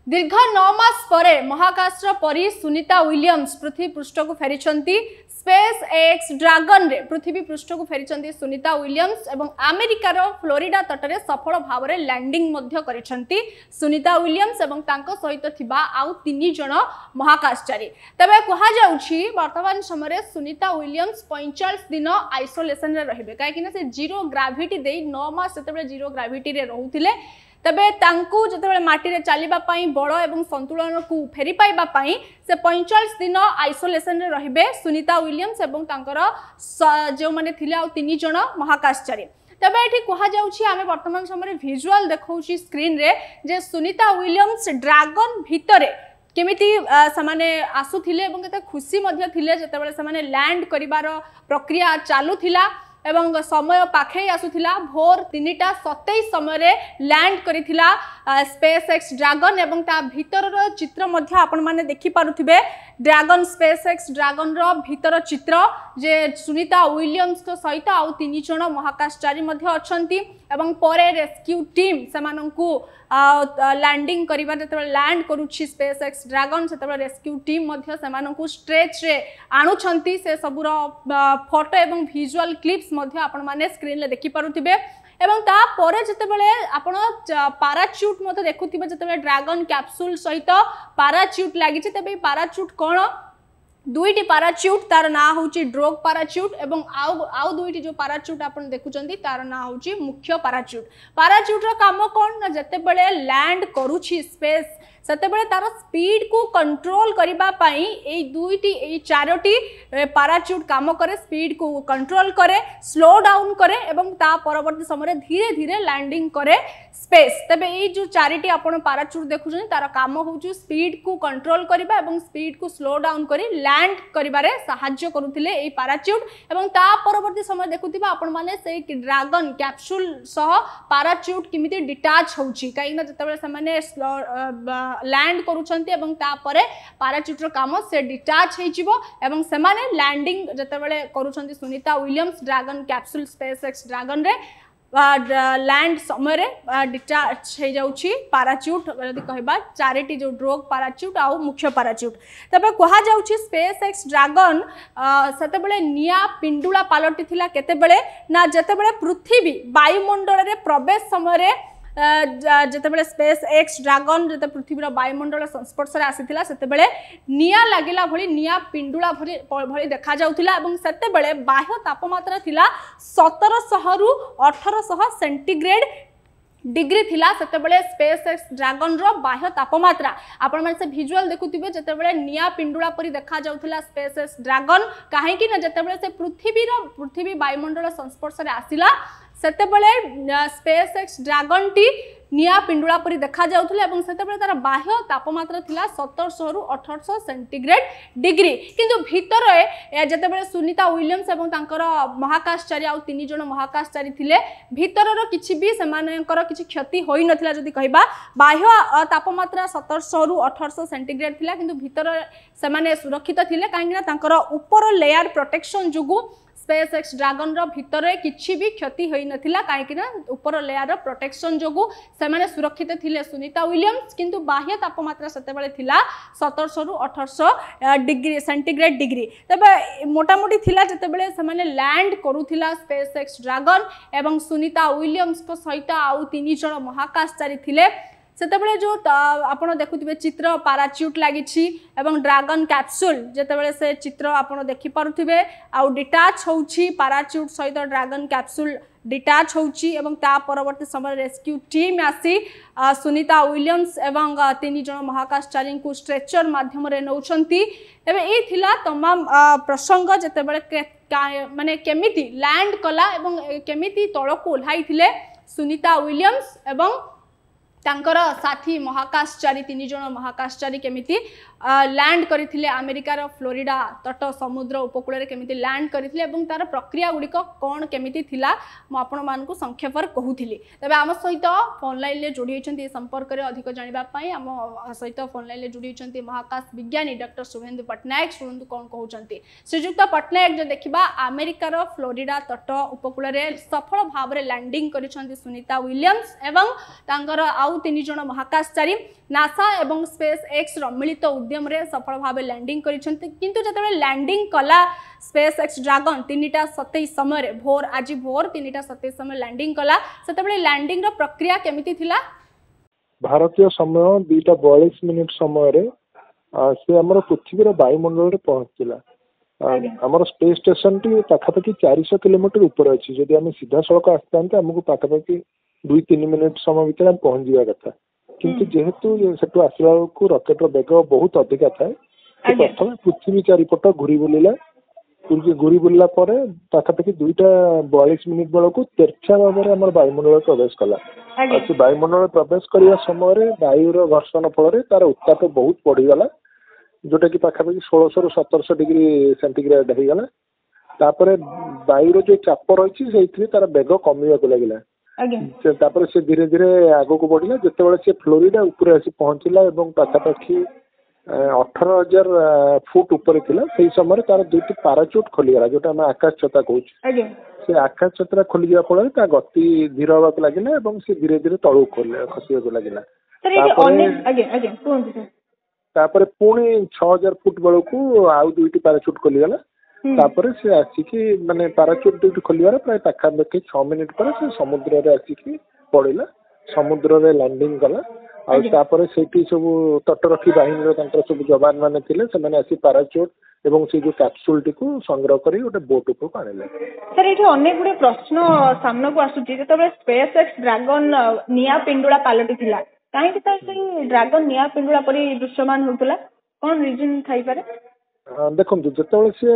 दीर्घ 9 मास परे महाकाश परी सुनीता विलियम्स पृथ्वी पृष्ठ को फेरी स्पेस एक्स ड्रैगन रे पृथ्वी पृष्ठ को फेरी सुनीता विलियम्स एवं अमेरिकार फ्लोरिडा तटरे सफल भाव में लैंडिंग करिसेंती सुनीता विलियम्स एवं तांको सहित थिबा आउ 3 जण महाकाशचारी। तबे कहा जाउछि वर्तमान समय सुनीता विलियम्स 45 दिन आइसोलेशन रे रहिबे काहे से जीरो ग्रेविटी दे 9 मास सेतेबे जीरो ग्रेविटी रे रहुतिले। तबे तांकु जतबेले माटी रे चलिबा पई बळ एवं संतुलन को फेरी पाइबा पई से 45 दिन आइसोलेशन रे रहिबे सुनीता विलियम्स एवं तांकर जो माने थिले आ 3 जण महाकाशचारी। तबे एठी कहा जाउछि आमे वर्तमान समय विजुअल देखौछि स्क्रीन रे जे सुनीता विलियम्स ड्रैगन भितरे केमिति समाने आसुथिले एवं केते खुशी मध्ये थिले जतबेले समाने लैंड करिवार प्रक्रिया चालू थिला एवं समय पाखे आसुथिला। भोर 3:27 समय लैंड करिथिला स्पेस एक्स ड्रैगन एवं ता भीतर चित्र मध्ये आपण माने देखि पारुथिबे ड्रैगन स्पेस एक्स ड्रैगन रो भीतर चित्र जे सुनीता विलियम्स को सहित आउ 3 जण महाकाशचारी मध्ये अछंती एवं परे रेस्क्यू टीम समानंकु लैंडिंग करिबा जते लैंड करूछि स्पेस एक्स ड्रैगन सेते रेस्क्यू टीम मध्ये समानंकु स्ट्रेच रे आणुछंती से सबुर फोटो एवं विजुअल क्लिप्स मध्ये आपण माने स्क्रीन ले देखि पारुथिबे। एवं ता परे जतेबेले आपण पाराच्यूट मते देखुथिबे जतेबेले ड्रैगन कैप्सूल सहित पाराच्यूट लागि छै तबे पाराच्यूट कोन दुईटी पाराच्यूट तार ना होची ड्रोग पाराच्यूट एवं आउ दुईटी जो पाराच्यूट आपण देखुचंती तार ना होची मुख्य पाराच्यूट। पाराच्यूट रो काम कोन ना जतेबेले लैंड करूची स्पेस सेतेबेले तार स्पीड को कंट्रोल करिबा पई ए दुईटी ए चारोटी पाराच्यूट काम करे स्पीड को कंट्रोल करे स्लो डाउन करे एवं ता परवर्ती समय धीरे धीरे लैंडिंग करे स्पेस। तबे ए जो चारिटी आपण पाराच्यूट देखुछन तार काम होउछु स्पीड को कंट्रोल करिबा एवं स्पीड को स्लो डाउन करी लैंड करिबारे सहाय्य करूथिले ए पाराच्यूट एवं ता परवर्ती समय देखुथिबा आपण माने से ड्रैगन कैप्सूल सह पाराच्यूट किमिति डिटैच होउछि काइना जतबेले सामाने लैंड करूछंती एवं तापरे पाराच्यूट रो काम से डिटैच हेजिवो एवं सेमाने लैंडिंग जतबेले करूछंती Sunita Williams Dragon capsule SpaceX Dragon रे लैंड समय डिटैच हो जाउछि पाराच्यूट यदि कहबा चारिटी जो ड्रोग पाराच्यूट आ मुख्य पाराच्यूट। तबे कहा जाउछि स्पेस एक्स ड्रैगन सेतेबेले निया पिंडुला पालटी थिला केतेबेले ना जतेबेले पृथ्वी वायुमंडल रे प्रवेश समय जतेबेले स्पेस एक्स ड्रैगन जते पृथ्वीर वायुमंडल संस्पर्श रे आसीथिला सेतेबेले निया लागिला भली निया पिंडुला भली देखा जाउथिला एवं सेतेबेले बाह्य तापमात्रा थिला 1700 रु 1800 सेंटीग्रेड डिग्री थिला सेतेबेले स्पेस एक्स ड्रैगन रो बाह्य तापमात्रा आपण माने से विजुअल देखुथिबे जतेबेले निया पिंडुला परी देखा जाउथिला स्पेस एक्स ड्रैगन काहे कि न जतेबेले से पृथ्वी वायुमंडल संस्पर्श रे आसिला सेतेबेले स्पेस एक्स ड्रैगन टी निया पिंडुला परी देखा जाउथिला एवं सेतेबेले तार बाह्य तापमात्रा थिला 1700 रु 1800 सेंटीग्रेड डिग्री किंतु भितर जतेबेले सुनीता विलियम्स एवं तांकर महाकाशचारी आ 3 जण महाकाशचारी थिले भितरर किछि भी सेमानकर किछि क्षति होई नथिला जदि कहबा बाह्य तापमात्रा 1700 रु 1800 सेंटीग्रेड थिला किंतु भितर सेमाने सुरक्षित थिले काहेकि तांकर ऊपर लेयर प्रोटेक्शन जुगु स्पेस एक्स ड्रैगन रो भितर किछि भी क्षति होई नथिला काहेकि ना ऊपर लेयर प्रोटेक्शन जोगु सेमाने सुरक्षित थिले सुनीता विलियम्स किंतु बाह्य तापमात्रा सेतेबेले थिला 1700 रु 1800 डिग्री सेंटीग्रेड डिग्री। तबे मोटामोटी थिला जतेबेले सेमाने लैंड करूथिला स्पेस एक्स ड्रैगन एवं सुनीता विलियम्स को सहित आउ 3 जण महाकाशचारी थिले सेतेबेले जो आपण देखुथिबे चित्र पाराच्यूट लागिछि एवं ड्रैगन कैप्सूल जेतेबेले से चित्र आपण देखि पारुथिबे आ डिटैच होउछि पाराच्यूट सहित ड्रैगन कैप्सूल डिटैच होउछि एवं ता परवर्ती समय रेस्क्यू टीम आसी सुनीता विलियम्स एवं 3 जण महाकाशचारी को स्ट्रेचर माध्यम रे नौछंती। एबे ए थिला तमाम प्रसंग जेतेबेले माने केमिति लैंड कला एवं केमिति तळको ओल्हाई थिले सुनीता विलियम्स एवं तांकर साथी महाकाशचारी 3 जण महाकाशचारी केमिति लैंड करथिले अमेरिकार फ्लोरिडा तट समुद्र उपकूल रे केमिति लैंड करथिले एवं तार प्रक्रिया गुडी कोन केमिति थिला म आपण मान को संक्षेप पर कहूथिली। तबे हम सहित फोन लाइन ले जोडी होचंती संपर्क रे अधिक जानिबा पई हम सहित फोन लाइन ले जोडी होचंती महाकाश विज्ञानी डॉक्टर शुभेंदु पटनायक सुनंदु कोन कहउचंती। श्रीजुक्त पटनायक जो देखिबा अमेरिकार फ्लोरिडा तट उपकूल रे सफल भाव रे लैंडिंग करिसंती सुनीता विलियम्स एवं तांकर आउ 3 जण महाकाशचारी नासा एवं स्पेस एक्स रो मिलित उद्यम रे सफल भाव लैंडिंग करिसेंती किंतु जतबे लैंडिंग कला स्पेस एक्स ड्रैगन 3:27 समय भोर आज भोर 3:27 समय लैंडिंग कला सेतबे लैंडिंग रो प्रक्रिया केमिति थिला भारतीय समय 2:42 समय से आम पृथ्वी वायुमंडल पहुंचला आमर स्पेस स्टेशन टी पाखापाखि 400 किलोमीटर ऊपर अच्छी जदि आम सीधा सड़क आसता आमको पाखापाखि 2-3 मिनिट समय भर पहुंच जावा कथा किंतु जेहेतु सेठू आसला बेलू रकेट बेग बहुत अधिका थाए प्रथम पृथ्वी चारिपट घूरी बुलिला घूरी बुलला पाखापाखि 2:42 बेलू तेरछा भाव में आम वायुमंडल प्रवेश कला वायुमंडल प्रवेश करने समय वायुर घर्षण फल तार उत्ताप बहुत बढ़ीगला जोटा कि पाखापाखि 1600 ରୁ 1700 डिग्री सेंटीग्रेड हो गला तापर वायुर जो चाप रही से तार बेग कमिया लगिला तापर से धीरे धीरे आग को बढ़ला जिते बड़े से फ्लोरिडा ऊपर आसी पहुंचला एवं पाखापाखि 18,000 फुट ऊपर थिला सेही समय तार दुईटी पाराचूट खोलीगला जोटा हम आकाश छता कहूँ से आकाश छता खोलीजा फल गति धीर होगा लगिला एवं से धीरे धीरे तलू खसिया लगिला तापर पुणी 6,000 फुट बेलू को आउ दुईटी पाराचूट खोलीगला तापर से आसिकी माने पाराचूट दुईटी खोलिबार प्राय पाखापाखि 6 मिनिट पर से समुद्र रे आसिकी पड़िला समुद्र रे लैंडिंग कला आ तापर सेठी सब तटरक्षी बाहिनी रो तांकर सब जवान माने थिले से माने आसी पाराचूट एवं से जो कैप्सूल टी को संग्रह करी गोटे बोट को आनिले सर एठी अनेक गुडे प्रश्न सामना को आसुची जेतबे स्पेस एक्स ड्रैगन निया पिंडुला पालटी थिला काहे कि से ड्रैगन निया पिंडुला परी दृश्यमान होतला कोन रीजन थाई पारे देखो जिते सी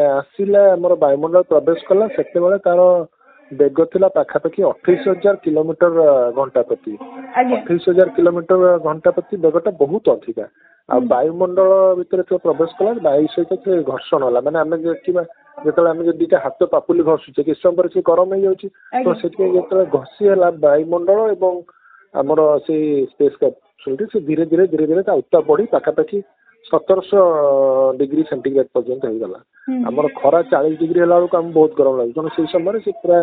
आसला आम वायुमंडल प्रवेश कला से तार बेग थिला पाखापाखि 28,000 किलोमीटर घंटा प्रति 28,000 किलोमीटर घंटा प्रति बेगटा बहुत अधिका आ वायुमंडल भितर प्रवेश कला वायु सहित घर्षण होला माने आम देखा जो आम दुटा हाथ पापुली घषुचे किस समय से गरम हो जाए तो से घसी है वायुमंडल एवं आमर से स्पेस कैप्सूल से धीरे धीरे धीरे धीरे उत्ताप बढ़ी पाखापाखि 1700 डिग्री सेंटीग्रेड पर्यंत हो गला आमर खरा 40 डिग्री है आम बहुत गरम लगे तेणु से समय से पूरा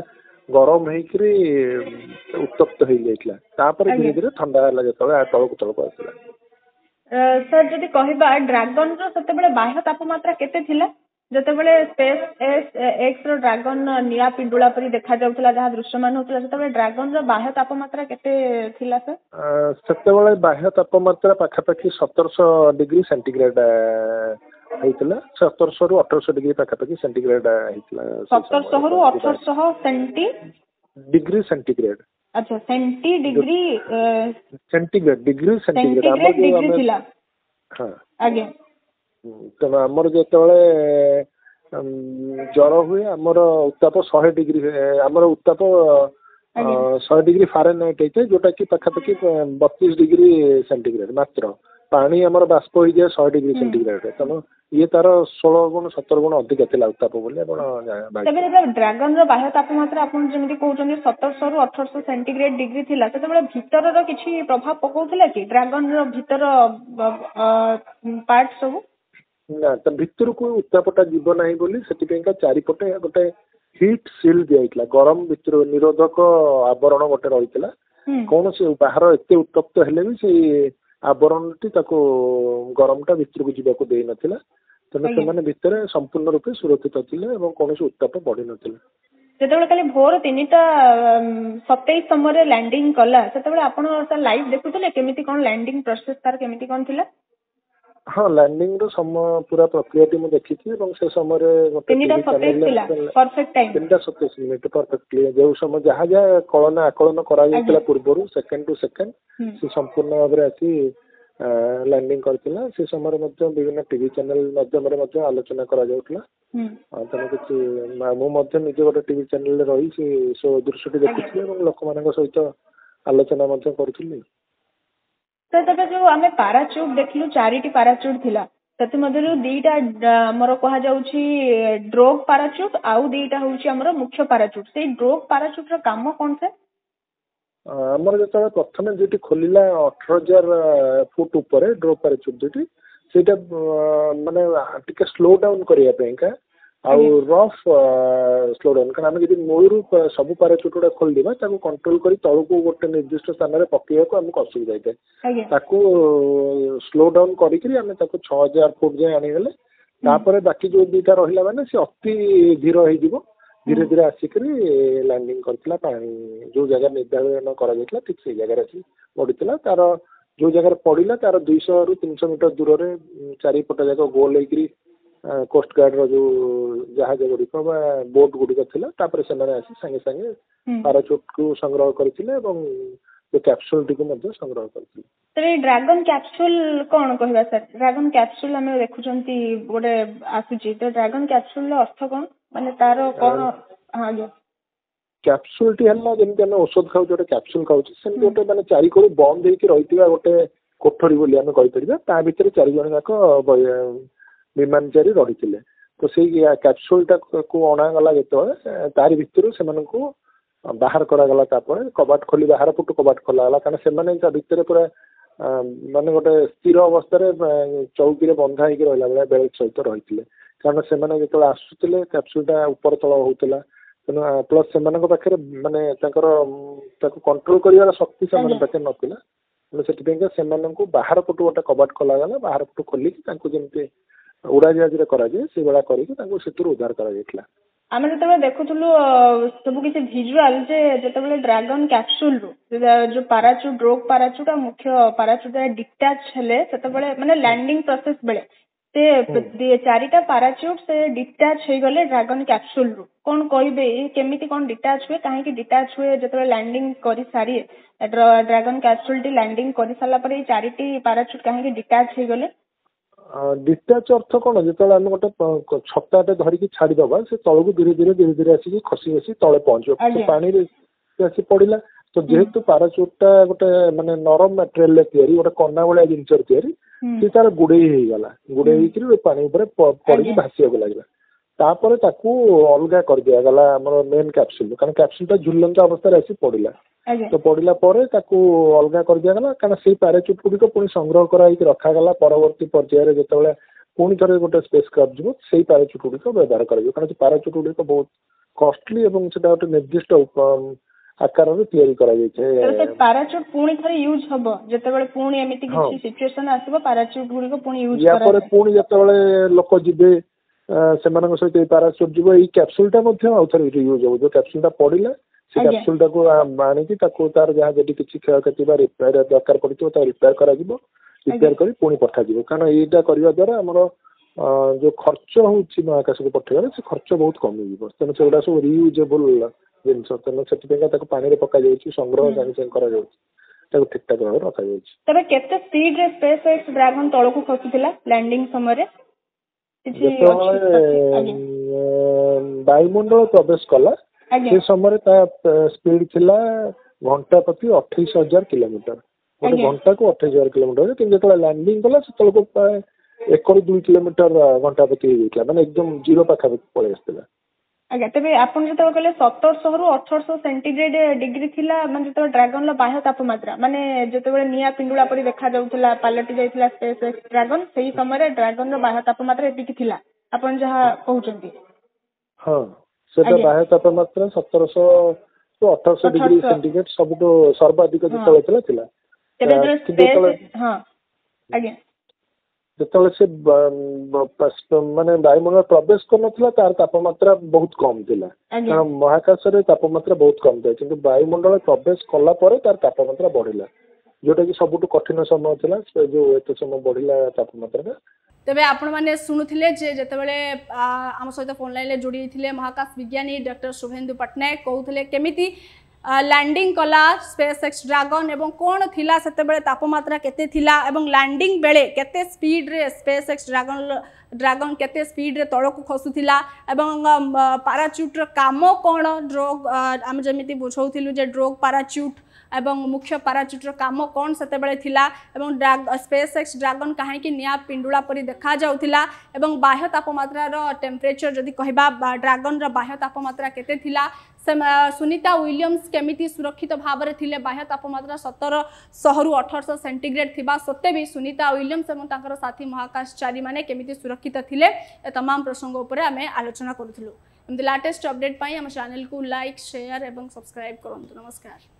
गरम होकर उत्तप्त हो जाता धीरे धीरे ठंडा है जो तलक तलक आसला सर जदि कहबा ड्रैगन रो सते बेले बाह्य तापमात्रा केते थिला जते बेले स्पेस एक्स रो ड्रैगन निया पिंडुला परी देखा जाउतला जहा दृश्यमान होतला सते बेले ड्रैगन रो बाह्य तापमात्रा केते थिला सर सते बेले बाह्य तापमात्रा पाखापाखि 1700 डिग्री सेंटीग्रेड हेतिला 1700 ରୁ 1800 डिग्री पाखापाखि सेंटीग्रेड हेतिला 1700 ରୁ 1800 सेंटी डिग्री सेंटीग्रेड अच्छा centi degree centigrade degree centigrade degree थिला हां आगे तेणु आमर जो जर हुए आमर उत्ताप 100 डिग्री आमर उत्ताप 100 डिग्री फारेनहाइट होता है जोटा कि पाखापाखि 32 डिग्री सेंटीग्रेड मात्र पानी आमर बाष्प हो जाए 100 डिग्री सेंटीग्रेड तेणु ये तार 16 गुण 17 गुण अधिक थिला उत्ताप बोली ड्रैगन रो बाह्य तापमात्रा आपन जेमिति कहउछन 1700 ରୁ 1800 सेंटीग्रेड डिग्री थिला सेते बेले भीतर रो किछि प्रभाव पकोउथिला कि ड्रैगन रो भीतर पार्ट सब ना तो भितर को उत्तापटा जीव ना बोली से चारिपटे गोटे हिट सिल दिया गरम भितर निरोधक आवरण गोटे रही कौन से बाहर एत उत्तप्त हेले भी से आवरण टी गरमटा भितर को जीवा दे नाला तेणु से भितर संपूर्ण रूपे सुरक्षित थे कौन से उत्ताप बढ़ी नाला जेतेबेले खाली भोर 3:27 समय लैंडिंग कला सेतेबेले आपण सर लाइव देखुतले केमिति कोन लैंडिंग प्रोसेस तार केमिति कोन थिला हाँ लैंडिंग रो समय पूरा प्रक्रिया टी देखी से समय परफेक्ट टाइम 3:27 मिनिट परफेक्टली जो समय जहाँ जहाँ कलन आकलन करा पूर्व सेकेंड टू सेकेंड से संपूर्ण भाव में आसी लैंडिंग करथिला से समय विभिन्न टीवी चैनल माध्यम आलोचना करा जाउथला तेणु किसी मुझे निजे गोटे टीवी चैनल रही से दृश्य देखुଥିଲି और लोक मान सहित आलोचना करुଥିଲି सर तबे जो आमे पाराचूट देखलु 4टी पाराचूट थिला तते मधुर दीटा हमर कहा जाउची ड्रोग पाराचूट आउ दीटा होउची हमर मुख्य पाराचूट से ड्रोग पाराचूट रो काम कोन से हमर जतले प्रथम जेटी खोलिला 18,000 फुट ऊपर ड्रोग पाराचूट जेटी सेटा माने टिके स्लो डाउन करिया पेका आउ रफ स्लो डाउन कारण आम जब मूलू सब पाराचुट गुड़ा खोलदे कंट्रोल कर तलू गोटे निर्दिष्ट स्थान में पकेवा आमको असुविधा होता है स्लो डाउन करके 6000 फुट जाए आनीगले तापर बाकी जो दुईटा रहा मैंने सी अति धीर हो धीरे धीरे आसिक लैंडिंग करथिला पानी जो जगह निर्धारण करा ठीक से जगह आसी पड़ता तार जो जगह पड़ा तार 200 ରୁ 300 मीटर दूर रे चारिपट जाक गोल होकर कोस्ट गार्ड रो जो जहाज गुड़िक बोट गुड़िक थिला तापर से आसी संगे संगे पाराचुट को संग्रह करथिले एवं जो कैप्सूल टी को मध्य संग्रह करथिले। तरे ड्रैगन कैप्सूल कौन कहबा सर ड्रैगन कैप्सूल हमें देखुचंती गोटे आसुची तो ड्रैगन कैप्सूल रो अर्थ कौन माने तारो कौन हां जो कैप्सूल टी हल्ला जेमति हम औषध खाउ जोटे कैप्सूल खाउ सेम गोटे माने चारि कोरु बंद हेकि रहितिबा गोटे कोठरी बोली हम कहि परिबा ता भितर चारि जण जाक विमानचारी रही तो से कैप्सूल को अणा गला जो तार भर से बाहर करागला कबाट खोली बाहर पटू कबाट खोलागला कारण से भितर पूरा माने गोटे स्थिर अवस्था चौकी बंधा हो रहा बेल्ट सहित रही कारण से जो आसुले कैप्सूलटा ऊपर तल होता तेना प्लस से पाखे माने कंट्रोल कर शक्ति से पाखे नाला से बाहर पटू गोटे कबाट खोलागला बाहर पटू खोलिकी जमी उड़ा जहाज कराए से भाया कर उद्धार कर आम जो देखुलु सब किसी भिजुआल जे जिते ड्रैगन कैप्सूल जो पाराचुट रोग पाराचुट मुख्य पाराचुट डिटाच हेले माने लैंडिंग प्रोसेस बेले से चारिटा पाराचुट से डिटाच हो गले ड्रैगन कैप्सूल रु कौन कहबे केमिति कौन डिटाच हुए कहीं डिटाच हुए जो लैंडिंग कर सारी ड्रैगन कैप्सूल टी लैंडिंग कर सारा पर चारिटी पाराचुट कहीं डिटाच हो गले डिटाच अर्थ कौन जो आम गोटे छताटे धरिकी छाड़ीदबा से तलू धीरे धीरे धीरे धीरे आसिक खसी खसी तले पहुंचे पानी आसी पड़ा तो जेहेतु पाराचुटा गोटे माने नरम मटेरियल तैयारी गोटे कना भाया जिनस तैयारी तार गुड़े गुड़े पानी पड़ी भाषिया लगे तापर अलग कर दिगला मेन कैप्सूल कारण कैप्सूलटा झुलंता अवस्था आसी पड़ा तो पड़ा अलग कर दिगला कारण से पाराचुट गुड़िक पुणी संग्रह कर रखागला परवर्ती पर्यायर जो पुणी थे गोटे स्पेस क्राफ्ट जीव से पाराचुट गुड़िक व्यवहार कर पाराचुट गुड़िक बहुत कॉस्टली और गोटे निर्दिष्ट आकार पाराचुट पुणी थे यूज हम जो पुणी एमती किसी सिचुएशन आसो पाराचुट गुड़िक पुणी यूज पुणी जो लोक जीवे से सहित पाराचुट जीव ये कैप्सूलटा आउ थे यूज हो जो कैप्सूलटा पड़ा से कैप्सूलटा को आनिकी तार जहाँ जब किसी क्षयक्षति रिपेयर दरकार पड़ता रिपेयर कर रिपेयर कर पुणी पठा कारण यहाँ करने द्वारा आमर जो खर्च होची महाकाश को पठेबार से खर्च बहुत कमी तेणु से सब रियूजेबल जिनस तेणु से पानी पका संग्रह सागे कर ठीक ठाक भाव रखा तबे केते स्पीड रे स्पेस एक्स ड्रैगन तळको खसुथिला लैंडिंग समय वायुमंडल प्रवेश कला से समय स्पीड थिला घंटा प्रति 28,000 किलोमीटर गोटे घंटा को 28,000 किलोमीटर कि जो लैंडिंग कला से 1 ରୁ 2 किलोमीटर घंटा प्रति माने एकदम जीरो पाखापाखि पड़े आसला आज्ञा तेरे आपन जो कहले 1700 ରୁ 1800 सेंटीग्रेड डिग्री थिला माने जो ड्रैगन लो बाह्य तापमात्रा माने जो निया पिंडुला परि देखा जाउथला पलटि जाइथला स्पेस एक्स ड्रैगन सही समय ड्रैगन रो बाह्य तापमात्रा एतिकी थिला आपन जहा कहउचंती हां सेटा बाह्य तापमात्रा 1700 ରୁ 1800 डिग्री सेंटीग्रेड सबटो सर्वाधिक जो थिला तेरे जो स्पेस हां आज्ञा जो से माने वायुमंडल प्रवेश कर तार तापमात्रा बहुत कम थिला कारण महाकाश रे तापमात्रा बहुत कम था किंतु वायुमंडल प्रवेश कला परे तार तापमात्रा बढ़िला जोटा कि सबुठ कठिन समय थिला जो एते समय बढ़िला तापमात्रा तेबे आपण माने सुनुथिले जे जेतेबेले आम सहित फोन लाइन जोड़ी थिले महाकाश विज्ञानी डॉक्टर शुभेंदु पटनायक कहउथिले केमिति लैंडिंग कला स्पेस एक्स ड्रैगन एवं कौन थिला सेतेबेले तापमात्रा केते थिला एवं लैंडिंग बेले केते स्पीड रे स्पेस एक्स ड्रैगन केते स्पीड रे तळको खसुथिला एवं पाराचुट रो काम कौन ड्रोग आम जमिति बुझौथिलु जे ड्रोग पाराचुट एवं मुख्य पाराचुटर काम कौन से थिला एवं स्पेस एक्स ड्रैगन कहीं निया पिंडुला परी देखा जाउथिला एवं बाह्य तापमात्रा टेम्परेचर जदि कहबा ड्रैगन रो बाह्य तापमात्रा केते थिला सुनीता विलियम्स केमिति सुरक्षित भाव में थिले बाह्य तापमात्रा 1700 रु 1800 सेंटीग्रेड थिबा सत्ते भी सुनीता विलियम्स एवं तांकर साथी महाकाशचारी माने केमिति सुरक्षित थिले ए तमाम प्रसंग उपरे आमे आलोचना करूथलु एमति लेटेस्ट अपडेट पई हम चैनल को लाइक शेयर एवं सब्सक्राइब करंतु नमस्कार।